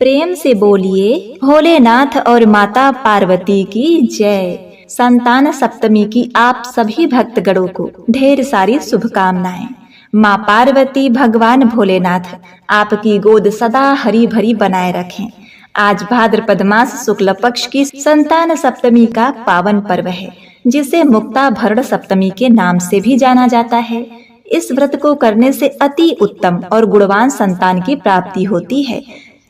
प्रेम से बोलिए भोलेनाथ और माता पार्वती की जय। संतान सप्तमी की आप सभी भक्तगणों को ढेर सारी शुभकामनाएं। माँ पार्वती भगवान भोलेनाथ आपकी गोद सदा हरी भरी बनाए रखें। आज भाद्रपद मास शुक्ल पक्ष की संतान सप्तमी का पावन पर्व है, जिसे मुक्ता भरण सप्तमी के नाम से भी जाना जाता है। इस व्रत को करने से अति उत्तम और गुणवान संतान की प्राप्ति होती है।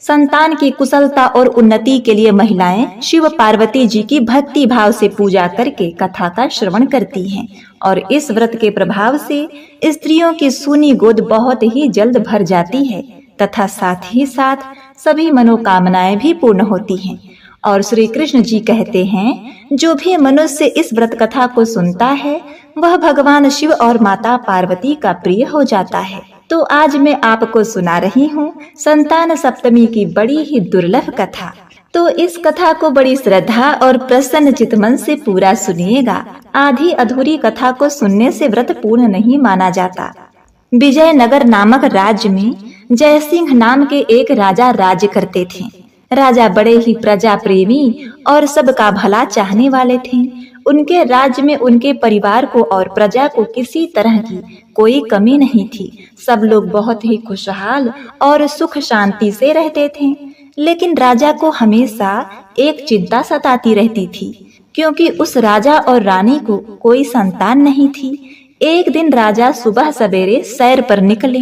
संतान की कुशलता और उन्नति के लिए महिलाएं शिव पार्वती जी की भक्ति भाव से पूजा करके कथा का श्रवण करती हैं और इस व्रत के प्रभाव से स्त्रियों की सूनी गोद बहुत ही जल्द भर जाती है तथा साथ ही साथ सभी मनोकामनाएं भी पूर्ण होती हैं। और श्री कृष्ण जी कहते हैं, जो भी मनुष्य इस व्रत कथा को सुनता है वह भगवान शिव और माता पार्वती का प्रिय हो जाता है। तो आज मैं आपको सुना रही हूँ संतान सप्तमी की बड़ी ही दुर्लभ कथा। तो इस कथा को बड़ी श्रद्धा और प्रसन्न चित्त मन से पूरा सुनिएगा। आधी अधूरी कथा को सुनने से व्रत पूर्ण नहीं माना जाता। विजयनगर नामक राज्य में जयसिंह नाम के एक राजा राज्य करते थे। राजा बड़े ही प्रजा प्रेमी और सबका भला चाहने वाले थे। उनके राज्य में उनके परिवार को और प्रजा को किसी तरह की कोई कमी नहीं थी। सब लोग बहुत ही खुशहाल और सुख शांति से रहते थे। लेकिन राजा को हमेशा एक चिंता सताती रहती थी, क्योंकि उस राजा और रानी को कोई संतान नहीं थी। एक दिन राजा सुबह सवेरे सैर पर निकले,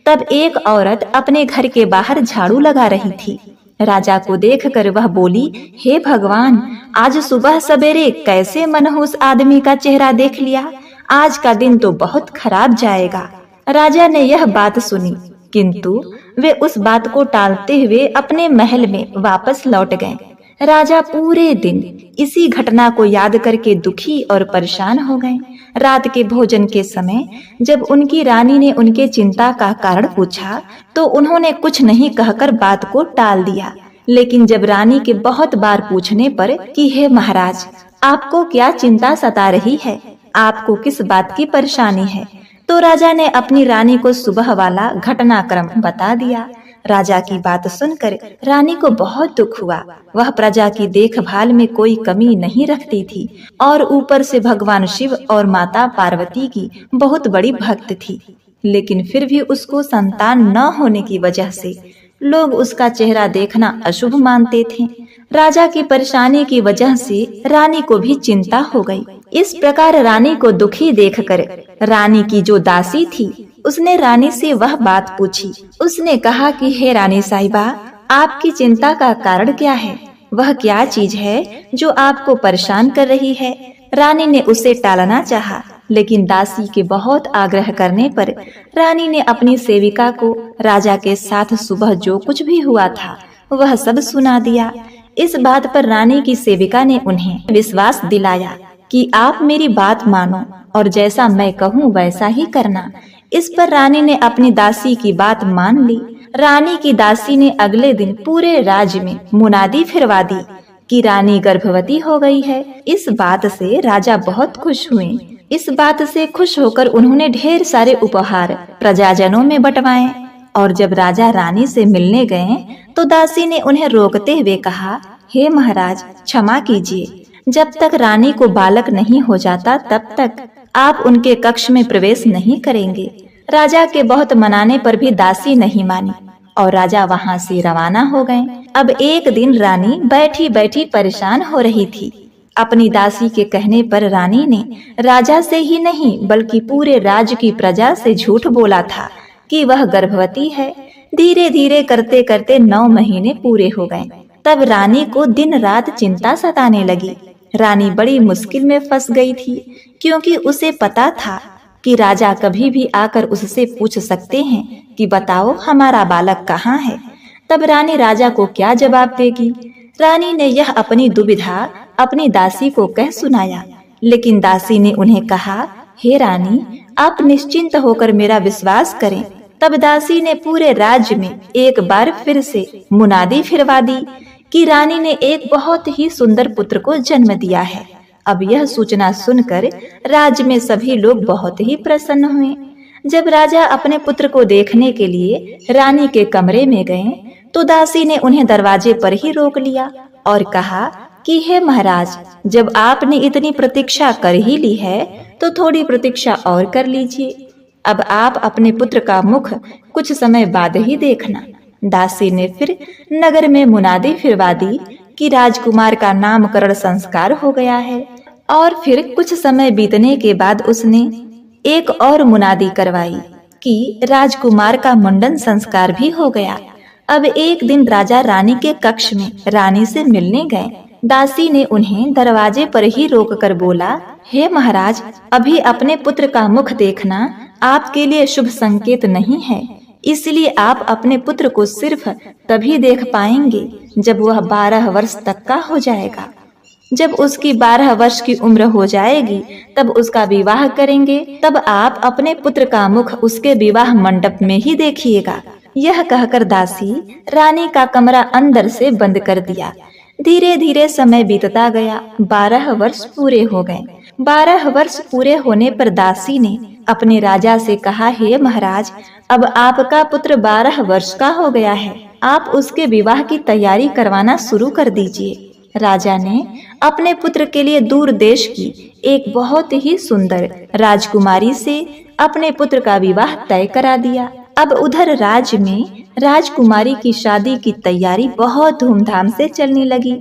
तब एक औरत अपने घर के बाहर झाड़ू लगा रही थी। राजा को देखकर वह बोली, हे भगवान, आज सुबह सवेरे कैसे मनहूस आदमी का चेहरा देख लिया। आज का दिन तो बहुत खराब जाएगा। राजा ने यह बात सुनी, किंतु वे उस बात को टालते हुए अपने महल में वापस लौट गए। राजा पूरे दिन इसी घटना को याद करके दुखी और परेशान हो गए। रात के भोजन के समय जब उनकी रानी ने उनके चिंता का कारण पूछा तो उन्होंने कुछ नहीं कहकर बात को टाल दिया। लेकिन जब रानी के बहुत बार पूछने पर कि हे महाराज, आपको क्या चिंता सता रही है, आपको किस बात की परेशानी है, तो राजा ने अपनी रानी को सुबह वाला घटनाक्रम बता दिया। राजा की बात सुनकर रानी को बहुत दुख हुआ। वह प्रजा की देखभाल में कोई कमी नहीं रखती थी और ऊपर से भगवान शिव और माता पार्वती की बहुत बड़ी भक्त थी। लेकिन फिर भी उसको संतान न होने की वजह से लोग उसका चेहरा देखना अशुभ मानते थे। राजा की परेशानी की वजह से रानी को भी चिंता हो गई। इस प्रकार रानी को दुखी देखकर रानी की जो दासी थी उसने रानी से वह बात पूछी। उसने कहा कि हे रानी साहिबा, आपकी चिंता का कारण क्या है? वह क्या चीज है जो आपको परेशान कर रही है? रानी ने उसे टालना चाहा, लेकिन दासी के बहुत आग्रह करने पर रानी ने अपनी सेविका को राजा के साथ सुबह जो कुछ भी हुआ था वह सब सुना दिया। इस बात पर रानी की सेविका ने उन्हें विश्वास दिलाया कि आप मेरी बात मानो और जैसा मैं कहूँ वैसा ही करना। इस पर रानी ने अपनी दासी की बात मान ली। रानी की दासी ने अगले दिन पूरे राज्य में मुनादी फिरवा दी कि रानी गर्भवती हो गई है। इस बात से राजा बहुत खुश हुए। इस बात से खुश होकर उन्होंने ढेर सारे उपहार प्रजाजनों में बंटवाए और जब राजा रानी से मिलने गए तो दासी ने उन्हें रोकते हुए कहा, हे महाराज, क्षमा कीजिए, जब तक रानी को बालक नहीं हो जाता तब तक आप उनके कक्ष में प्रवेश नहीं करेंगे। राजा के बहुत मनाने पर भी दासी नहीं मानी और राजा वहां से रवाना हो गए। अब एक दिन रानी बैठी बैठी परेशान हो रही थी। अपनी दासी के कहने पर रानी ने राजा से ही नहीं बल्कि पूरे राज्य की प्रजा से झूठ बोला था कि वह गर्भवती है। धीरे धीरे करते करते 9 महीने पूरे हो गए। तब रानी को दिन रात चिंता सताने लगी। रानी बड़ी मुश्किल में फंस गई थी, क्योंकि उसे पता था कि राजा कभी भी आकर उससे पूछ सकते हैं कि बताओ हमारा बालक कहाँ है। तब रानी राजा को क्या जवाब देगी? रानी ने यह अपनी दुविधा अपनी दासी को कह सुनाया, लेकिन दासी ने उन्हें कहा, हे रानी, आप निश्चिंत होकर मेरा विश्वास करें। तब दासी ने पूरे राज्य में एक बार फिर से मुनादी फिरवा दी कि रानी ने एक बहुत ही सुंदर पुत्र को जन्म दिया है। अब यह सूचना सुनकर राज्य में सभी लोग बहुत ही प्रसन्न हुए। जब राजा अपने पुत्र को देखने के लिए रानी के कमरे में गए तो दासी ने उन्हें दरवाजे पर ही रोक लिया और कहा कि हे महाराज, जब आपने इतनी प्रतीक्षा कर ही ली है तो थोड़ी प्रतीक्षा और कर लीजिए। अब आप अपने पुत्र का मुख कुछ समय बाद ही देखना। दासी ने फिर नगर में मुनादी फिरवा दी कि राजकुमार का नामकरण संस्कार हो गया है, और फिर कुछ समय बीतने के बाद उसने एक और मुनादी करवाई कि राजकुमार का मुंडन संस्कार भी हो गया। अब एक दिन राजा रानी के कक्ष में रानी से मिलने गए। दासी ने उन्हें दरवाजे पर ही रोककर बोला, हे महाराज, अभी अपने पुत्र का मुख देखना आपके लिए शुभ संकेत नहीं है, इसलिए आप अपने पुत्र को सिर्फ तभी देख पाएंगे जब वह 12 वर्ष तक का हो जाएगा। जब उसकी 12 वर्ष की उम्र हो जाएगी तब उसका विवाह करेंगे, तब आप अपने पुत्र का मुख उसके विवाह मंडप में ही देखिएगा। यह कहकर दासी रानी का कमरा अंदर से बंद कर दिया। धीरे धीरे समय बीतता गया। 12 वर्ष पूरे हो गए। 12 वर्ष पूरे होने पर दासी ने अपने राजा से कहा, हे महाराज, अब आपका पुत्र 12 वर्ष का हो गया है, आप उसके विवाह की तैयारी करवाना शुरू कर दीजिए। राजा ने अपने पुत्र के लिए दूर देश की एक बहुत ही सुंदर राजकुमारी से अपने पुत्र का विवाह तय करा दिया। अब उधर राज्य में राजकुमारी की शादी की तैयारी बहुत धूमधाम से चलने लगी।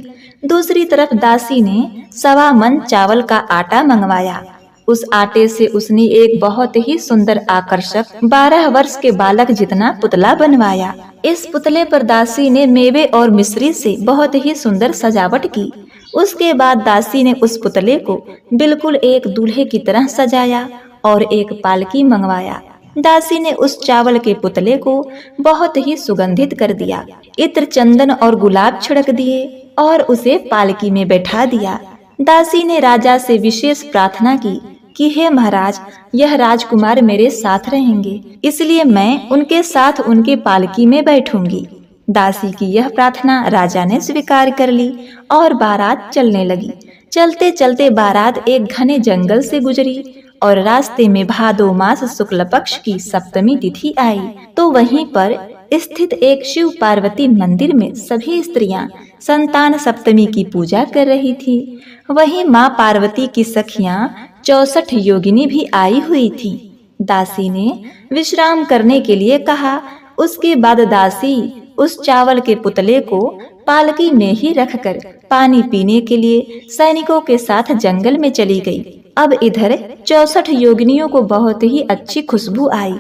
दूसरी तरफ दासी ने 1.25 मन चावल का आटा मंगवाया। उस आटे से उसने एक बहुत ही सुंदर आकर्षक 12 वर्ष के बालक जितना पुतला बनवाया। इस पुतले पर दासी ने मेवे और मिश्री से बहुत ही सुंदर सजावट की। उसके बाद दासी ने उस पुतले को बिल्कुल एक दूल्हे की तरह सजाया और एक पालकी मंगवाया। दासी ने उस चावल के पुतले को बहुत ही सुगंधित कर दिया, इत्र, चंदन और गुलाब छिड़क दिए और उसे पालकी में बैठा दिया। दासी ने राजा से विशेष प्रार्थना की कि हे महाराज, यह राजकुमार मेरे साथ रहेंगे, इसलिए मैं उनके साथ उनके पालकी में बैठूंगी। दासी की यह प्रार्थना राजा ने स्वीकार कर ली और बारात चलने लगी। चलते चलते बारात एक घने जंगल से गुजरी और रास्ते में भादो मास शुक्ल पक्ष की सप्तमी तिथि आई। तो वहीं पर स्थित एक शिव पार्वती मंदिर में सभी स्त्रियां संतान सप्तमी की पूजा कर रही थी। वहीं माँ पार्वती की सखियां 64 योगिनी भी आई हुई थी। दासी ने विश्राम करने के लिए कहा। उसके बाद दासी उस चावल के पुतले को पालकी में ही रखकर पानी पीने के लिए सैनिकों के साथ जंगल में चली गई। अब इधर 64 योगिनियों को बहुत ही अच्छी खुशबू आई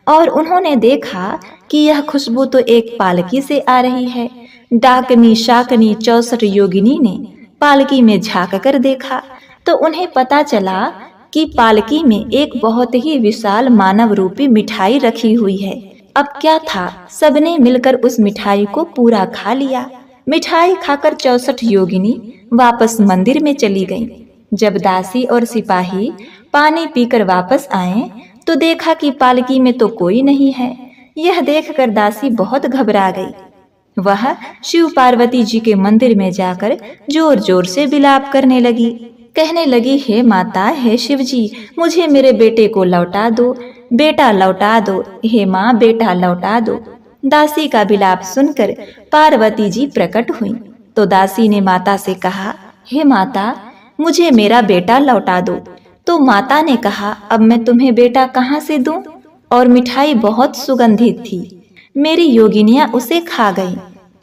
और उन्होंने देखा कि यह खुशबू तो एक पालकी से आ रही है। डाकनी शाकनी 64 योगिनी ने पालकी में झांक कर देखा तो उन्हें पता चला कि पालकी में एक बहुत ही विशाल मानव रूपी मिठाई रखी हुई है। अब क्या था, सबने मिलकर उस मिठाई को पूरा खा लिया। मिठाई खाकर 64 योगिनी वापस मंदिर में चली गईं। जब दासी और सिपाही पानी पीकर वापस आए तो देखा कि पालकी में तो कोई नहीं है। यह देखकर दासी बहुत घबरा गई। वह शिव पार्वती जी के मंदिर में जाकर जोर जोर से विलाप करने लगी। कहने लगी, हे माता, हे शिव जी, मुझे मेरे बेटे को लौटा दो, बेटा लौटा दो, हे माँ, बेटा लौटा दो। दासी का विलाप सुनकर पार्वती जी प्रकट हुई तो दासी ने माता से कहा, हे माता, मुझे मेरा बेटा लौटा दो। तो माता ने कहा, अब मैं तुम्हें बेटा कहाँ से दूं? और मिठाई बहुत सुगंधित थी, मेरी योगिनियां उसे खा गईं।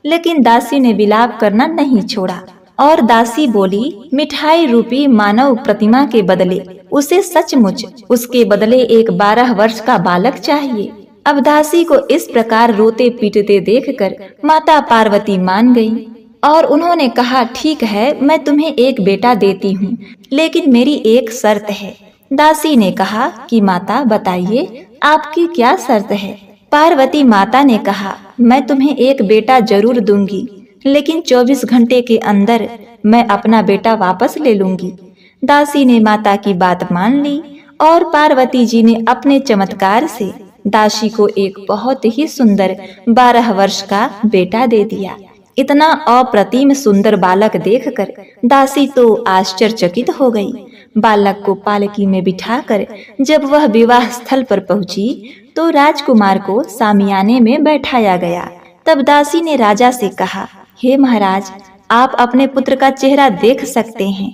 लेकिन दासी ने विलाप करना नहीं छोड़ा और दासी बोली, मिठाई रूपी मानव प्रतिमा के बदले उसे सचमुच उसके बदले एक 12 वर्ष का बालक चाहिए। अब दासी को इस प्रकार रोते पीटते देखकर माता पार्वती मान गई और उन्होंने कहा, ठीक है, मैं तुम्हें एक बेटा देती हूँ, लेकिन मेरी एक शर्त है। दासी ने कहा कि माता बताइए, आपकी क्या शर्त है? पार्वती माता ने कहा, मैं तुम्हें एक बेटा जरूर दूंगी, लेकिन 24 घंटे के अंदर मैं अपना बेटा वापस ले लूंगी। दासी ने माता की बात मान ली और पार्वती जी ने अपने चमत्कार से दासी को एक बहुत ही सुंदर 12 वर्ष का बेटा दे दिया। इतना अप्रतिम सुंदर बालक देखकर दासी तो आश्चर्यचकित हो गई। बालक को पालकी में बिठाकर जब वह विवाह स्थल पर पहुंची तो राजकुमार को सामियाने में बैठाया गया तब दासी ने राजा से कहा, हे महाराज, आप अपने पुत्र का चेहरा देख सकते हैं।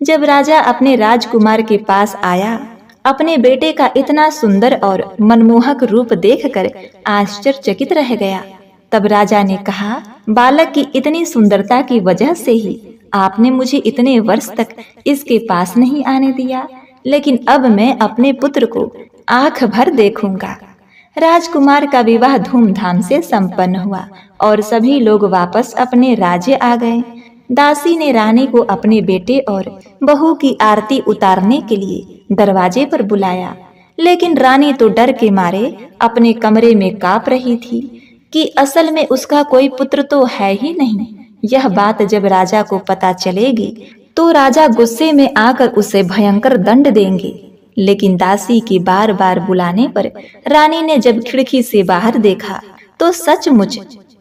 जब राजा अपने राजकुमार के पास आया, अपने बेटे का इतना सुंदर और मनमोहक रूप देखकर आश्चर्यचकित रह गया। तब राजा ने कहा, बालक की इतनी सुंदरता की वजह से ही आपने मुझे इतने वर्ष तक इसके पास नहीं आने दिया, लेकिन अब मैं अपने पुत्र को आंख भर देखूंगा। राजकुमार का विवाह धूमधाम से संपन्न हुआ और सभी लोग वापस अपने राज्य आ गए। दासी ने रानी को अपने बेटे और बहू की आरती उतारने के लिए दरवाजे पर बुलाया, लेकिन रानी तो डर के मारे अपने कमरे में कांप रही थी कि असल में उसका कोई पुत्र तो है ही नहीं। यह बात जब राजा को पता चलेगी तो राजा गुस्से में आकर उसे भयंकर दंड देंगे। लेकिन दासी के बार बार बुलाने पर रानी ने जब खिड़की से बाहर देखा तो सचमुच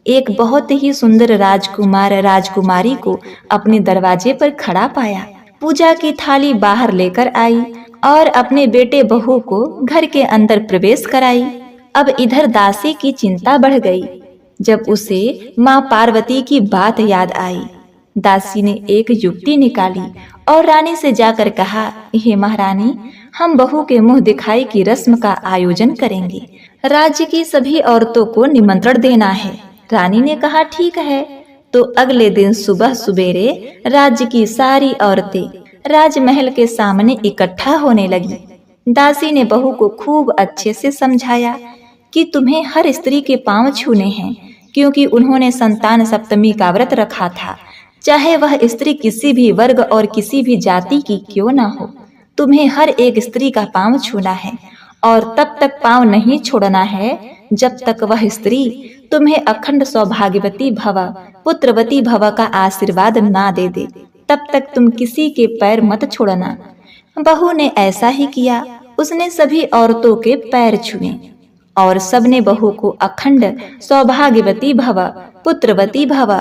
एक बहुत ही सुंदर राजकुमार राजकुमारी को अपने दरवाजे पर खड़ा पाया। पूजा की थाली बाहर लेकर आई और अपने बेटे बहू को घर के अंदर प्रवेश कराई। अब इधर दासी की चिंता बढ़ गई जब उसे माँ पार्वती की बात याद आई। दासी ने एक युक्ति निकाली और रानी से जाकर कहा, हे महारानी, हम बहू के मुंह दिखाई की रस्म का आयोजन करेंगे। राज्य की सभी औरतों को निमंत्रण देना है। रानी ने कहा, ठीक है। तो अगले दिन सुबह सुबेरे राज्य की सारी औरतें राजमहल के सामने इकट्ठा होने लगी। दासी ने बहू को खूब अच्छे से समझाया कि तुम्हें हर स्त्री के पांव छूने हैं, क्योंकि उन्होंने संतान सप्तमी का व्रत रखा था। चाहे वह स्त्री किसी भी वर्ग और किसी भी जाति की क्यों न हो, तुम्हें हर एक स्त्री का पांव छूना है और तब तक पांव नहीं छोड़ना है जब तक वह स्त्री तुम्हें अखंड सौभाग्यवती भव, पुत्रवती भव का आशीर्वाद ना दे दे। तब तक तुम किसी के पैर मत छोड़ना। बहू ने ऐसा ही किया। उसने सभी औरतों के पैर छुए और सबने बहू को अखंड सौभाग्यवती भव, पुत्रवती भव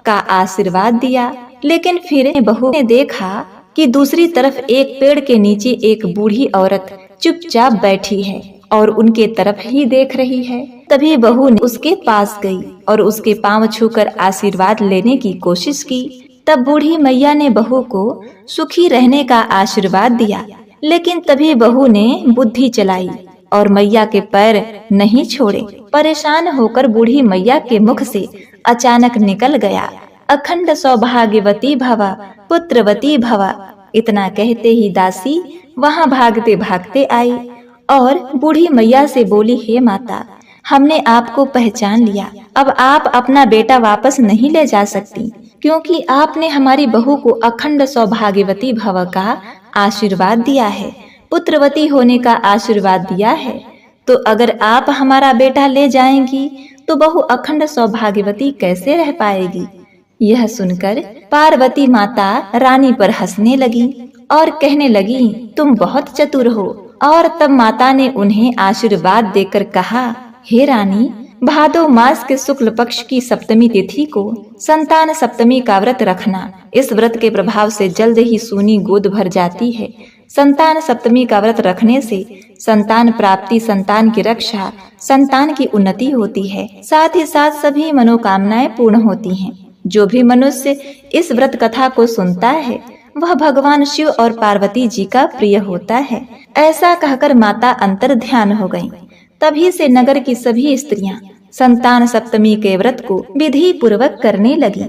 का आशीर्वाद दिया। लेकिन फिर बहू ने देखा कि दूसरी तरफ एक पेड़ के नीचे एक बूढ़ी औरत चुपचाप बैठी है और उनके तरफ ही देख रही है। तभी बहू ने उसके पास गई और उसके पांव छूकर आशीर्वाद लेने की कोशिश की। तब बूढ़ी मैया ने बहू को सुखी रहने का आशीर्वाद दिया, लेकिन तभी बहू ने बुद्धि चलाई और मैया के पैर नहीं छोड़े। परेशान होकर बूढ़ी मैया के मुख से अचानक निकल गया, अखंड सौभाग्यवती भव, पुत्रवती भव। इतना कहते ही दासी वहां भागते भागते आई और बूढ़ी मैया से बोली, हे माता, हमने आपको पहचान लिया। अब आप अपना बेटा वापस नहीं ले जा सकती, क्योंकि आपने हमारी बहू को अखंड सौभाग्यवती भव का आशीर्वाद दिया है, पुत्रवती होने का आशीर्वाद दिया है। तो अगर आप हमारा बेटा ले जाएंगी तो बहू अखंड सौभाग्यवती कैसे रह पाएगी। यह सुनकर पार्वती माता रानी पर हंसने लगी और कहने लगी, तुम बहुत चतुर हो। और तब माता ने उन्हें आशीर्वाद देकर कहा, हे रानी, भादो मास के शुक्ल पक्ष की सप्तमी तिथि को संतान सप्तमी का व्रत रखना। इस व्रत के प्रभाव से जल्द ही सूनी गोद भर जाती है। संतान सप्तमी का व्रत रखने से संतान प्राप्ति, संतान की रक्षा, संतान की उन्नति होती है। साथ ही साथ सभी मनोकामनाएं पूर्ण होती हैं। जो भी मनुष्य इस व्रत कथा को सुनता है वह भगवान शिव और पार्वती जी का प्रिय होता है। ऐसा कहकर माता अंतर ध्यान हो गईं। तभी से नगर की सभी स्त्रियां संतान सप्तमी के व्रत को विधि पूर्वक करने लगी।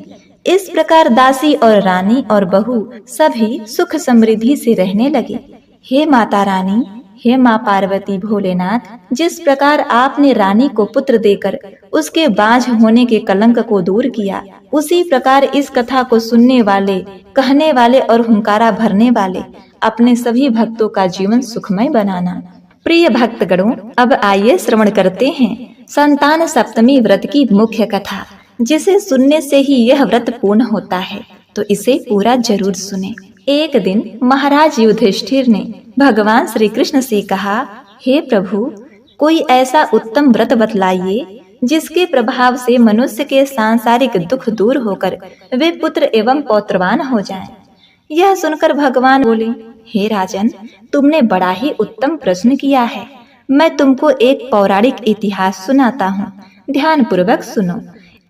इस प्रकार दासी और रानी और बहू सभी सुख समृद्धि से रहने लगे। हे माता रानी, हे माँ पार्वती भोलेनाथ, जिस प्रकार आपने रानी को पुत्र देकर उसके बाझ होने के कलंक को दूर किया, उसी प्रकार इस कथा को सुनने वाले, कहने वाले और हुंकारा भरने वाले अपने सभी भक्तों का जीवन सुखमय बनाना। प्रिय भक्तगणों, अब आइए श्रवण करते हैं संतान सप्तमी व्रत की मुख्य कथा, जिसे सुनने से ही यह व्रत पूर्ण होता है। तो इसे पूरा जरूर सुने। एक दिन महाराज युधिष्ठिर ने भगवान श्री कृष्ण से कहा, हे प्रभु, कोई ऐसा उत्तम व्रत बतलाइए जिसके प्रभाव से मनुष्य के सांसारिक दुख दूर होकर वे पुत्र एवं पौत्रवान हो जाएं। यह सुनकर भगवान बोले, हे राजन, तुमने बड़ा ही उत्तम प्रश्न किया है। मैं तुमको एक पौराणिक इतिहास सुनाता हूँ, ध्यान पूर्वक सुनो।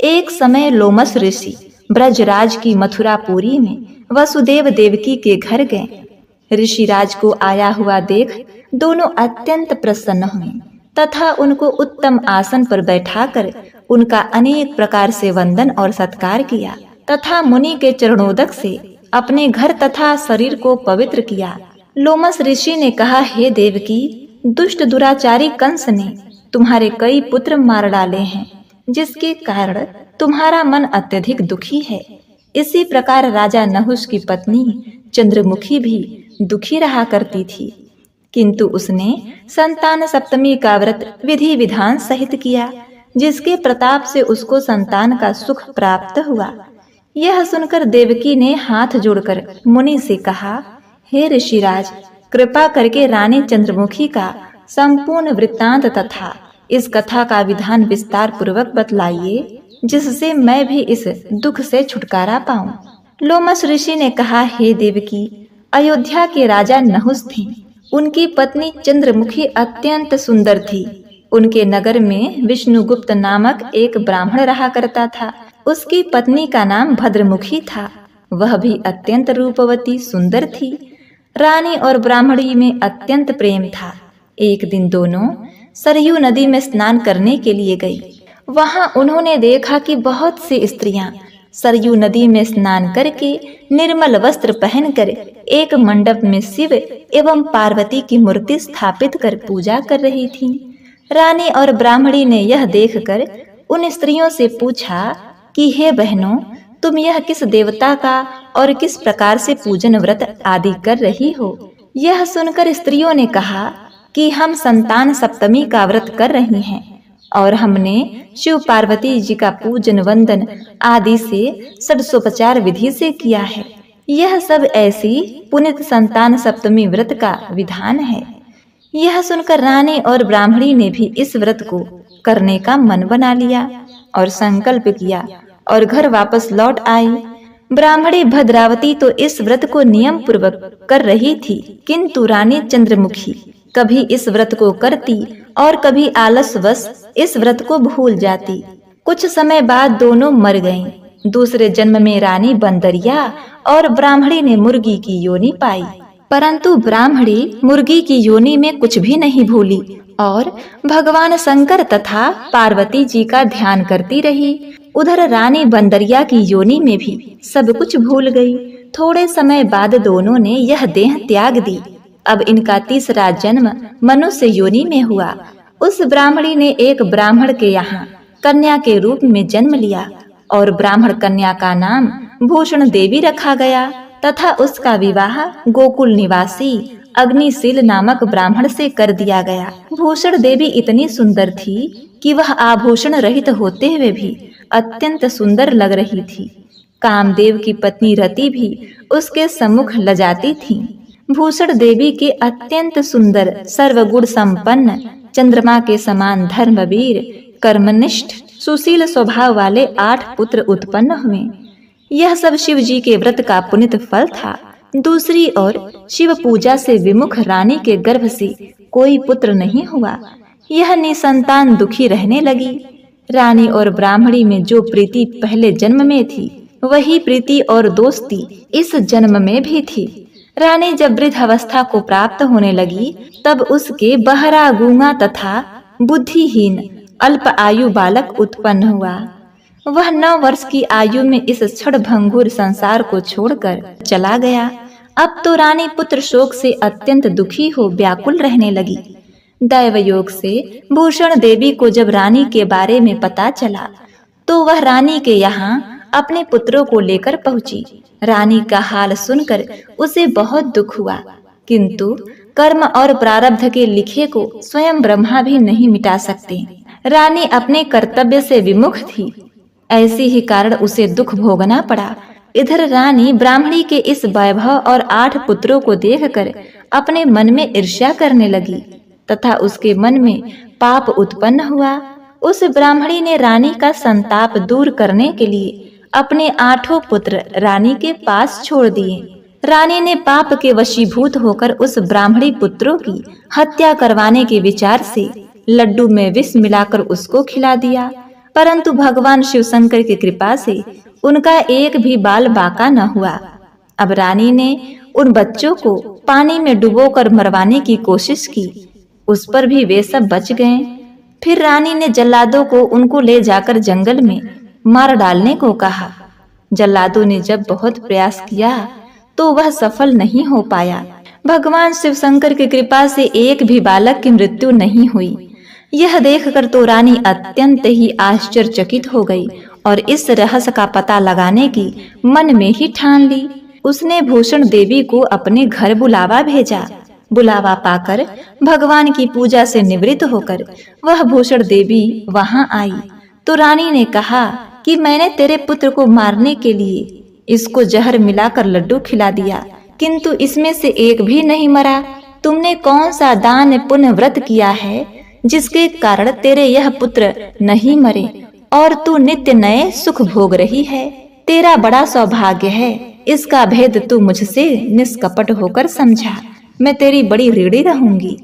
एक समय लोमस ऋषि ब्रजराज की मथुरापुरी में वसुदेव देवकी के घर गए। ऋषिराज को आया हुआ देख दोनों अत्यंत प्रसन्न हुए तथा उनको उत्तम आसन पर बैठाकर उनका अनेक प्रकार से वंदन और सत्कार किया तथा मुनि के चरणोदक से अपने घर तथा शरीर को पवित्र किया। लोमस ऋषि ने कहा, हे देवकी, दुष्ट दुराचारी कंस ने तुम्हारे कई पुत्र मार डाले हैं, जिसके कारण तुम्हारा मन अत्यधिक दुखी है। इसी प्रकार राजा नहुष की पत्नी चंद्रमुखी भी दुखी रहा करती थी, किंतु उसने संतान सप्तमी का व्रत विधि विधान सहित किया, जिसके प्रताप से उसको संतान का सुख प्राप्त हुआ। यह सुनकर देवकी ने हाथ जोड़कर मुनि से कहा, हे ऋषिराज, कृपा करके रानी चंद्रमुखी का संपूर्ण वृत्तांत तथा इस कथा का विधान विस्तार पूर्वक बतलाइए, जिससे मैं भी इस दुख से छुटकारा पाऊं। लोमस ऋषि ने कहा, हे देवकी, अयोध्या के राजा नहुष थे। उनकी पत्नी चंद्रमुखी अत्यंत सुंदर थी। उनके नगर में विष्णुगुप्त नामक एक ब्राह्मण रहा करता था। उसकी पत्नी का नाम भद्रमुखी था। वह भी अत्यंत रूपवती सुंदर थी। रानी और ब्राह्मणी में अत्यंत प्रेम था। एक दिन दोनों सरयू नदी में स्नान करने के लिए गई। वहां उन्होंने देखा कि बहुत सी स्त्रियां सरयू नदी में स्नान करके निर्मल वस्त्र पहनकर एक मंडप में शिव एवं पार्वती की मूर्ति स्थापित कर पूजा कर रही थीं। रानी और ब्राह्मणी ने यह देखकर उन स्त्रियों से पूछा कि हे बहनों, तुम यह किस देवता का और किस प्रकार से पूजन व्रत आदि कर रही हो? यह सुनकर स्त्रियों ने कहा कि हम संतान सप्तमी का व्रत कर रही हैं और हमने शिव पार्वती जी का पूजन वंदन आदि से षड्सोपचार विधि से किया है। यह सब ऐसी पुनित संतान सप्तमी व्रत का विधान है। यह सुनकर रानी और ब्राह्मणी ने भी इस व्रत को करने का मन बना लिया और संकल्प किया और घर वापस लौट आई। ब्राह्मणी भद्रावती तो इस व्रत को नियम पूर्वक कर रही थी, किंतु रानी चंद्रमुखी कभी इस व्रत को करती और कभी आलसवश इस व्रत को भूल जाती। कुछ समय बाद दोनों मर गईं। दूसरे जन्म में रानी बंदरिया और ब्राह्मणी ने मुर्गी की योनि पाई, परंतु ब्राह्मणी मुर्गी की योनि में कुछ भी नहीं भूली और भगवान शंकर तथा पार्वती जी का ध्यान करती रही। उधर रानी बंदरिया की योनि में भी सब कुछ भूल गई। थोड़े समय बाद दोनों ने यह देह त्याग दी। अब इनका तीसरा जन्म मनुष्य योनि में हुआ। उस ब्राह्मणी ने एक ब्राह्मण के यहाँ कन्या के रूप में जन्म लिया और ब्राह्मण कन्या का नाम भूषण देवी रखा गया तथा उसका विवाह गोकुल निवासी अग्निशील नामक ब्राह्मण से कर दिया गया। भूषण देवी इतनी सुंदर थी कि वह आभूषण रहित होते हुए भी अत्यंत सुंदर लग रही थी। कामदेव की पत्नी रति भी उसके सम्मुख लजाती थी। भूषण देवी के अत्यंत सुंदर सर्वगुण संपन्न चंद्रमा के समान धर्मवीर कर्मनिष्ठ सुशील स्वभाव वाले 8 पुत्र उत्पन्न हुए। यह सब शिव जी के व्रत का पुनित फल था। दूसरी ओर शिव पूजा से विमुख रानी के गर्भ से कोई पुत्र नहीं हुआ। यह निसंतान दुखी रहने लगी। रानी और ब्राह्मणी में जो प्रीति पहले जन्म में थी, वही प्रीति और दोस्ती इस जन्म में भी थी। रानी जब वृद्ध अवस्था को प्राप्त होने लगी, तब उसके बहरा गूंगा तथा बुद्धिहीन अल्प आयु बालक उत्पन्न हुआ। वह 9 वर्ष की आयु में इस क्षण भंगुर संसार को छोड़कर चला गया। अब तो रानी पुत्र शोक से अत्यंत दुखी हो व्याकुल रहने लगी। दैव योग से भूषण देवी को जब रानी के बारे में पता चला, तो वह रानी के यहाँ अपने पुत्रों को लेकर पहुंची। रानी का हाल सुनकर उसे बहुत दुख हुआ, किंतु कर्म और प्रारब्ध के लिखे को स्वयं ब्रह्मा भी नहीं मिटा सकते। रानी अपने कर्तव्य से विमुख थी, ऐसे ही कारण उसे दुख भोगना पड़ा। इधर रानी ब्राह्मणी के इस वैभव और 8 पुत्रों को देखकर अपने मन में ईर्ष्या करने लगी तथा उसके मन में पाप उत्पन्न हुआ। उस ब्राह्मणी ने रानी का संताप दूर करने के लिए अपने 8 पुत्र रानी के पास छोड़ दिए। रानी ने पाप के वशीभूत होकर उस ब्राह्मणी पुत्रों की हत्या करवाने के विचार से लड्डू में विष मिलाकर उसको खिला दिया परंतु भगवान शिव शंकर की कृपा से उनका एक भी बाल बाका न हुआ। अब रानी ने उन बच्चों को पानी में डुबोकर मरवाने की कोशिश की, उस पर भी वे सब बच गए। फिर रानी ने जल्लादों को उनको ले जाकर जंगल में मार डालने को कहा। जल्लादों ने जब बहुत प्रयास किया तो वह सफल नहीं हो पाया। भगवान शिव शंकर की कृपा से एक भी बालक की मृत्यु नहीं हुई। यह देखकर तो रानी अत्यंत ही आश्चर्यचकित हो गई और इस रहस्य का पता लगाने की मन में ही ठान ली। उसने भूषण देवी को अपने घर बुलावा भेजा। बुलावा पाकर भगवान की पूजा से निवृत्त होकर वह भूषण देवी वहां आई तो रानी ने कहा कि मैंने तेरे पुत्र को मारने के लिए इसको जहर मिलाकर लड्डू खिला दिया, किंतु इसमें से एक भी नहीं मरा। तुमने कौन सा दान पुण्य व्रत किया है जिसके कारण तेरे यह पुत्र नहीं मरे और तू नित्य नए सुख भोग रही है? तेरा बड़ा सौभाग्य है। इसका भेद तू मुझसे निष्कपट होकर समझा। मैं तेरी बड़ी ऋणी रहूंगी।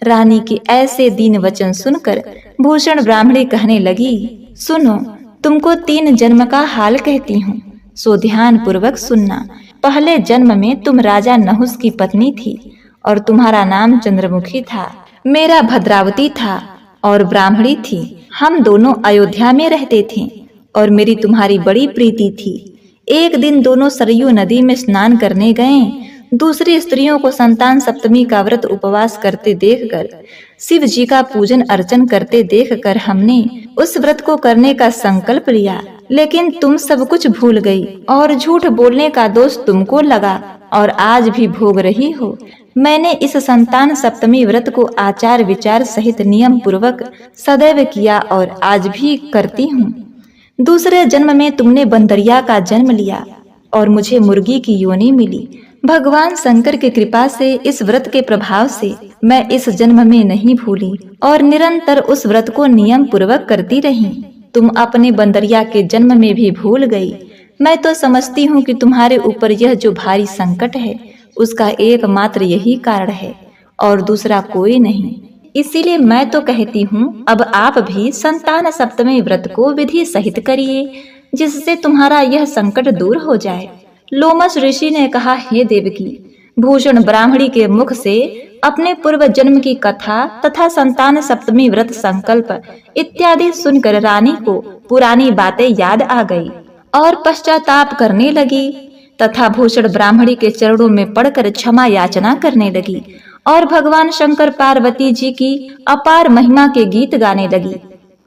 रानी के ऐसे दीन वचन सुनकर भूषण ब्राह्मणी कहने लगी, सुनो, तुमको 3 जन्म का हाल कहती हूँ, सो ध्यान पूर्वक सुनना। पहले जन्म में तुम राजा नहुस की पत्नी थी और तुम्हारा नाम चंद्रमुखी था। मेरा भद्रावती था और ब्राह्मणी थी। हम दोनों अयोध्या में रहते थे और मेरी तुम्हारी बड़ी प्रीति थी। एक दिन दोनों सरयू नदी में स्नान करने गए। दूसरी स्त्रियों को संतान सप्तमी का व्रत उपवास करते देखकर, शिव जी का पूजन अर्चन करते देखकर हमने उस व्रत को करने का संकल्प लिया, लेकिन तुम सब कुछ भूल गई और झूठ बोलने का दोष तुमको लगा और आज भी भोग रही हो। मैंने इस संतान सप्तमी व्रत को आचार विचार सहित नियम पूर्वक सदैव किया और आज भी करती हूँ। दूसरे जन्म में तुमने बंदरिया का जन्म लिया और मुझे मुर्गी की योनि मिली। भगवान शंकर की कृपा से इस व्रत के प्रभाव से मैं इस जन्म में नहीं भूली और निरंतर उस व्रत को नियम पूर्वक करती रही। तुम अपने बंदरिया के जन्म में भी भूल गई। मैं तो समझती हूँ कि तुम्हारे ऊपर यह जो भारी संकट है उसका एकमात्र यही कारण है और दूसरा कोई नहीं। इसीलिए मैं तो कहती हूँ अब आप भी संतान सप्तमी व्रत को विधि सहित करिए, जिससे तुम्हारा यह संकट दूर हो जाए। लोमस ऋषि ने कहा, हे देवकी, भूषण ब्राह्मणी के मुख से अपने पूर्व जन्म की कथा तथा संतान सप्तमी व्रत संकल्प इत्यादि सुनकर रानी को पुरानी बातें याद आ गई और पश्चाताप करने लगी तथा भूषण ब्राह्मणी के चरणों में पड़कर क्षमा याचना करने लगी और भगवान शंकर पार्वती जी की अपार महिमा के गीत गाने लगी।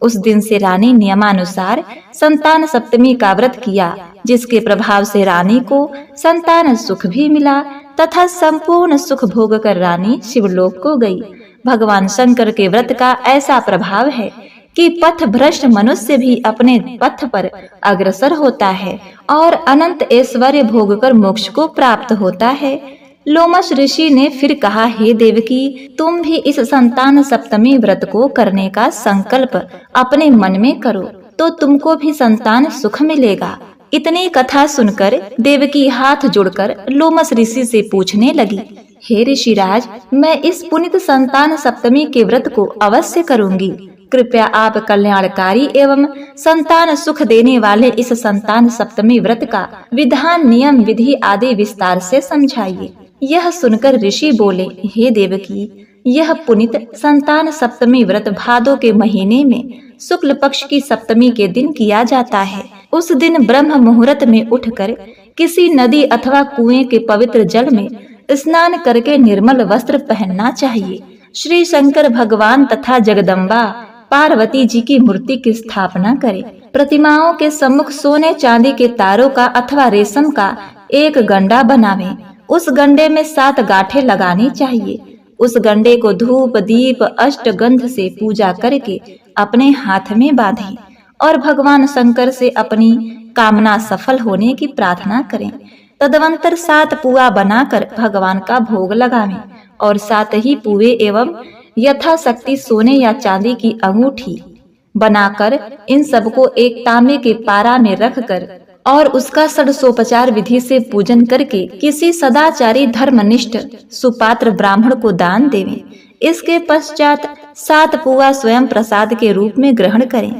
उस दिन से रानी नियमानुसार संतान सप्तमी का व्रत किया, जिसके प्रभाव से रानी को संतान सुख भी मिला तथा संपूर्ण सुख भोग कर रानी शिवलोक को गई। भगवान शंकर के व्रत का ऐसा प्रभाव है कि पथ भ्रष्ट मनुष्य भी अपने पथ पर अग्रसर होता है और अनंत ऐश्वर्य भोग कर मोक्ष को प्राप्त होता है। लोमस ऋषि ने फिर कहा, हे देवकी, तुम भी इस संतान सप्तमी व्रत को करने का संकल्प अपने मन में करो तो तुमको भी संतान सुख मिलेगा। इतनी कथा सुनकर देवकी हाथ जोड़कर लोमस ऋषि से पूछने लगी, हे ऋषिराज, मैं इस पुनित संतान सप्तमी के व्रत को अवश्य करूंगी। कृपया आप कल्याणकारी एवं संतान सुख देने वाले इस संतान सप्तमी व्रत का विधान, नियम, विधि आदि विस्तार से समझाइए। यह सुनकर ऋषि बोले, हे देवकी, यह पुनित संतान सप्तमी व्रत भादो के महीने में शुक्ल पक्ष की सप्तमी के दिन किया जाता है। उस दिन ब्रह्म मुहूर्त में उठकर किसी नदी अथवा कुएं के पवित्र जल में स्नान करके निर्मल वस्त्र पहनना चाहिए। श्री शंकर भगवान तथा जगदम्बा पार्वती जी की मूर्ति की स्थापना करें। प्रतिमाओं के सम्मुख सोने चांदी के तारों का अथवा रेशम का एक गंडा बनावें। उस गंडे में 7 गांठें लगानी चाहिए। उस गंडे को धूप दीप अष्टगंध से पूजा करके अपने हाथ में बांधें और भगवान शंकर से अपनी कामना सफल होने की प्रार्थना करें। तदनंतर 7 पुआ बनाकर भगवान का भोग लगावें और 7 ही पुए एवं यथाशक्ति सोने या चांदी की अंगूठी बनाकर इन सबको एक तांबे के पारा में रखकर और उसका षडसोपचार विधि से पूजन करके किसी सदाचारी धर्मनिष्ठ सुपात्र ब्राह्मण को दान देवें। इसके पश्चात 7 पुआ स्वयं प्रसाद के रूप में ग्रहण करें।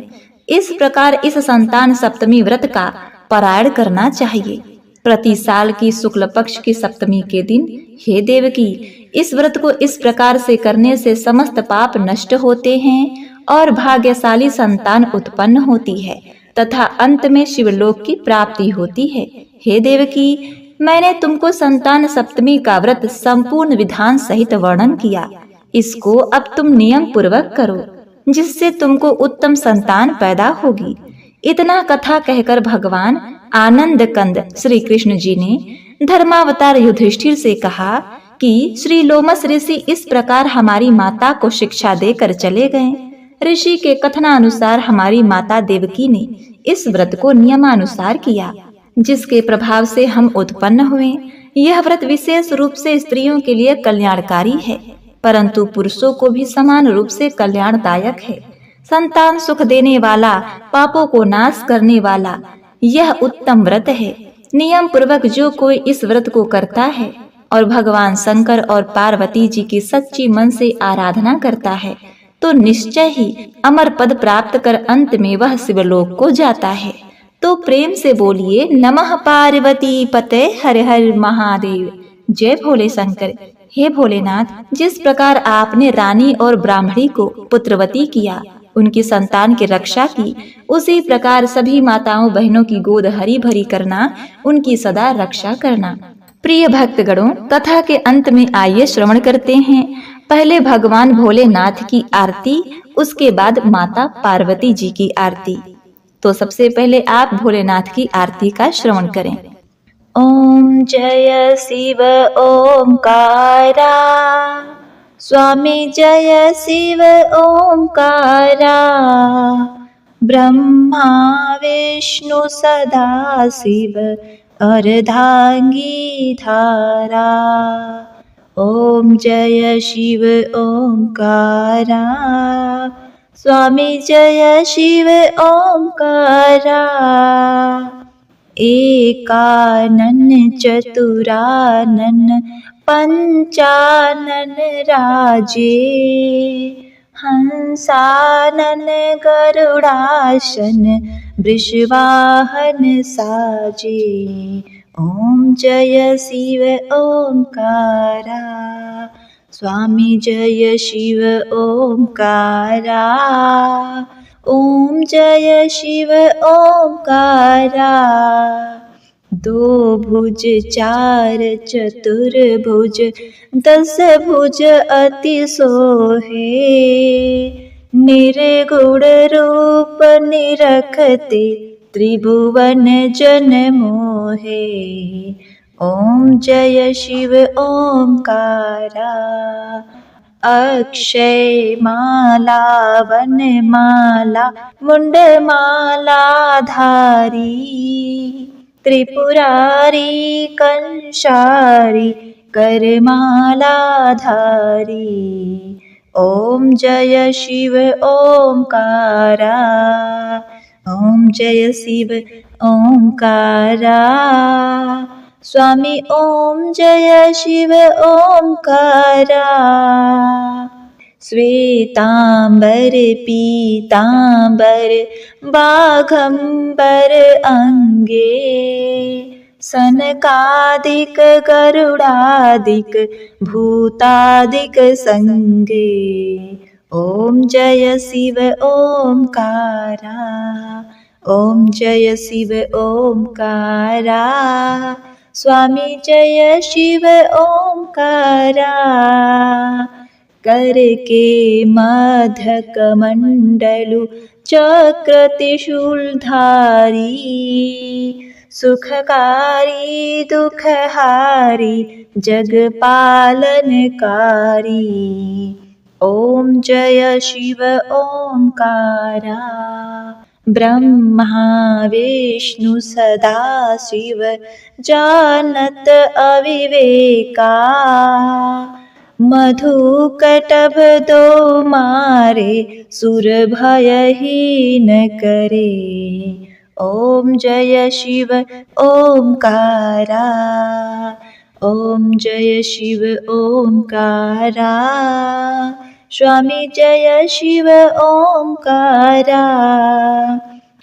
इस प्रकार इस संतान सप्तमी व्रत का पारायण करना चाहिए। प्रति साल की शुक्ल पक्ष की सप्तमी के दिन हे देवकी, इस व्रत को इस प्रकार से करने से समस्त पाप नष्ट होते हैं और भाग्यशाली संतान उत्पन्न होती है तथा अंत में शिवलोक की प्राप्ति होती है। हे देवकी, मैंने तुमको संतान सप्तमी का व्रत संपूर्ण विधान सहित वर्णन किया। इसको अब तुम नियम पूर्वक करो, जिससे तुमको उत्तम संतान पैदा होगी। इतना कथा कहकर भगवान आनंद कंद श्री कृष्ण जी ने धर्मावतार युधिष्ठिर से कहा कि श्री लोमस ऋषि इस प्रकार हमारी माता को शिक्षा देकर चले गए। ऋषि के कथनानुसार हमारी माता देवकी ने इस व्रत को नियमानुसार किया, जिसके प्रभाव से हम उत्पन्न हुए। यह व्रत विशेष रूप से स्त्रियों के लिए कल्याणकारी है, परंतु पुरुषों को भी समान रूप से कल्याणदायक है। संतान सुख देने वाला, पापों को नाश करने वाला यह उत्तम व्रत है। नियम पूर्वक जो कोई इस व्रत को करता है और भगवान शंकर और पार्वती जी की सच्ची मन से आराधना करता है तो निश्चय ही अमर पद प्राप्त कर अंत में वह शिवलोक को जाता है। तो प्रेम से बोलिए नमः पार्वती पते हर हर महादेव। जय भोले शंकर। हे भोलेनाथ, जिस प्रकार आपने रानी और ब्राह्मणी को पुत्रवती किया, उनकी संतान की रक्षा की, उसी प्रकार सभी माताओं बहनों की गोद हरी भरी करना, उनकी सदा रक्षा करना। प्रिय भक्तगणों, कथा के अंत में आइए श्रवण करते हैं। पहले भगवान भोलेनाथ की आरती, उसके बाद माता पार्वती जी की आरती। तो सबसे पहले आप भोलेनाथ की आरती का श्रवण करें। ओम जय शिव ओंकारा, स्वामी जय शिव ओंकारा, ब्रह्मा विष्णु सदा शिव अर्धांगी धारा। ओम जय शिव ओंकारा, स्वामी जय शिव ओंकारा, एकानन चतुरानन पंचानन राजे, हंसानन गरुड़ासन वृषवाहन साजे। ओम जय शिव ओंकारा, स्वामी जय शिव ओंकारा, ओम जय शिव ओंकारा। दो भुज चार चतुर्भुज, दस भुज अति सोहे, निर्गुण रूप निरखते त्रिभुवन जन मोहे। ओम जय शिव ओंकारा, अक्षय माला वन माला मुंड माला धारी, त्रिपुरारी कंशारी करमाला धारी। ओम जय शिव ओंकारा, ओम जय शिव ओंकारा, स्वामी ओम जय शिव ओंकारा। श्वेतांबर पीतांबर बाघंबर अंगे, सनकादिक गरुडादिक भूतादिक संगे। ओम जय शिव ओंकारा, ओम जय शिव ओंकारा, स्वामी जय शिव ओंकारा। करके मधक मंडलु चक्र त्रिशूलधारी, सुखकारी दुखहारी जगपालनकारी। ओम जय शिव ओंकारा, ब्रह्मा विष्णु सदा शिव जानत अविवेका, मधु कटभ दो मारे सुर भयहीन करे। ओम जय शिव ओंकारा, ओम जय शिव ओंकारा, स्वामी जय शिव ओंकारा।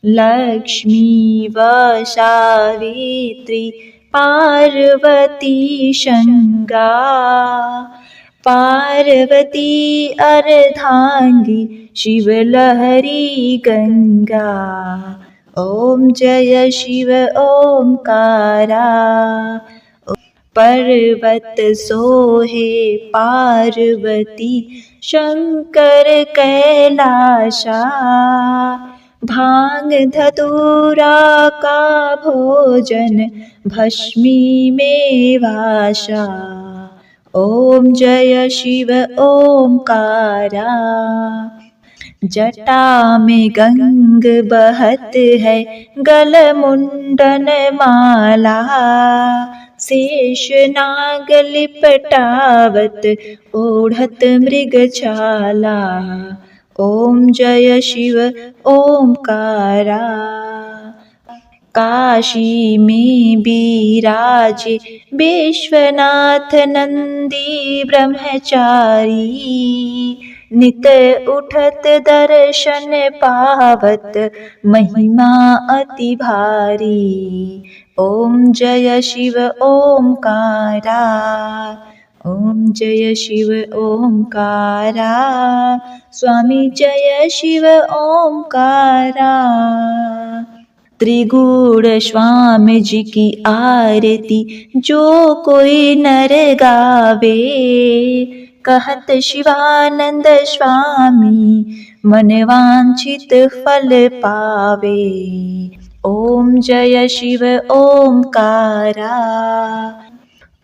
लक्ष्मी व सावित्री पार्वती शंगा, पार्वती अर्धांगी शिवलहरी गंगा। ओम जय शिव ओंकारा। पर्वत सोहे पार्वती शंकर कैलाशा, भांग धतूरा का भोजन भस्मी में वाशा। ओम जय शिव ओंकारा। जटा में गंग बहत है गल मुंडन माला, शेष नाग लिपटावत ओढ़त मृगछाला। ओम जय शिव ओंकारा। काशी में विराजे विश्वनाथ नंदी ब्रह्मचारी, नित उठत दर्शन पावत महिमा अति भारी। ओम जय शिव ओंकारा। ओम जय शिव ओंकारा। स्वामी जय शिव ओंकारा। त्रिगुण स्वामी जी की आरती जो कोई नर गावे, कहत शिवानंद स्वामी मन वांछित फल पावे। ओम जय शिव ओंकारा।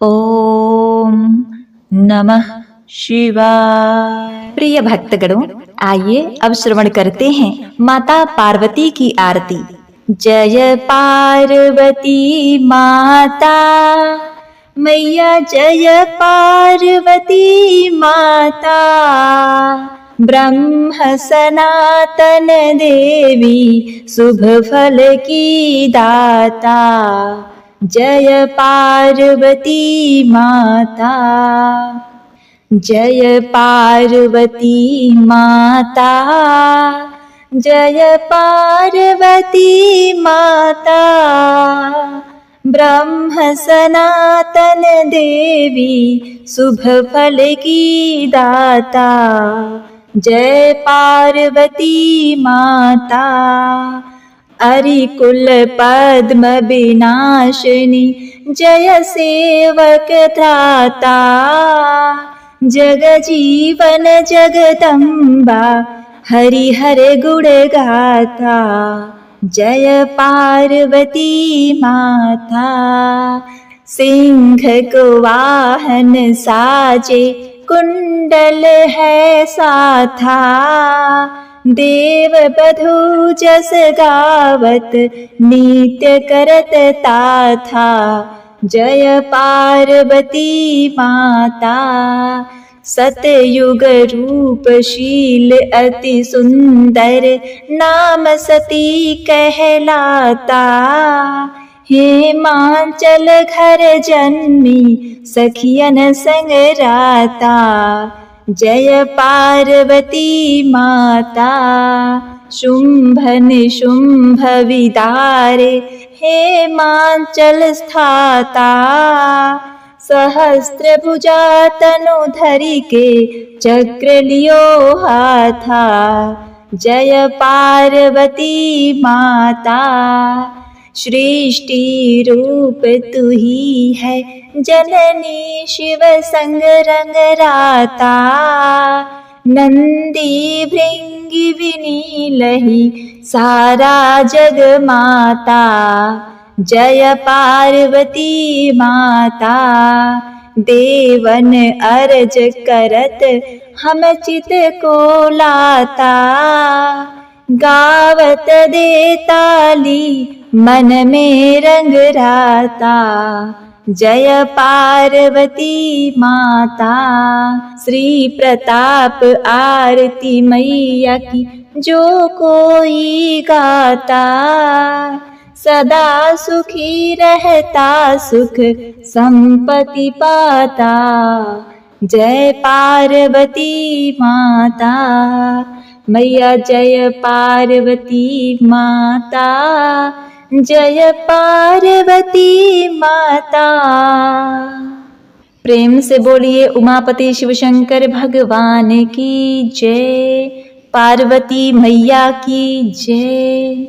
ओम नमः शिवाय। प्रिय भक्तगणों, आइए अब श्रवण करते हैं माता पार्वती की आरती। जय पार्वती माता, मैया जय पार्वती माता। ब्रह्म सनातन देवी शुभ फल की दाता। जय पार्वती माता। जय पार्वती माता। जय पार्वती माता। ब्रह्म सनातन देवी शुभ फल की दाता। जय पार्वती माता। अरिकुल पद्म विनाशिनी जय सेवक त्राता। जग जीवन जगदम्बा हरिहर गुण गाथा। जय पार्वती माता। सिंह को वाहन साजे कुंडल है साथा। देव बधू जस गावत नित्य करत ताथा। जय पार्वती माता। सतयुग रूपशील अति सुंदर नाम सती कहलाता। हेमांचल घर जन्मी सखियन संग राता। जय पार्वती माता। शुंभ निशुंभ विदारे हेमांचल स्थाता। सहस्त्र भुजा तनु धरि के चक्र लियो हाथा। जय पार्वती माता। सृष्टि रूप तू ही है जननी शिव संग रंग राता। नंदी भृंगी विनीलही सारा जग माता। जय पार्वती माता। देवन अर्ज करत हम चित को लाता। गावत दे ताली मन में रंग राता। जय पार्वती माता। श्री प्रताप आरती मैया की जो कोई गाता। सदा सुखी रहता सुख संपत्ति पाता। जय पार्वती माता, मैया जय पार्वती माता, जय पार्वती माता। प्रेम से बोलिए उमापति शिव शंकर भगवान की जय, पार्वती मैया की जय।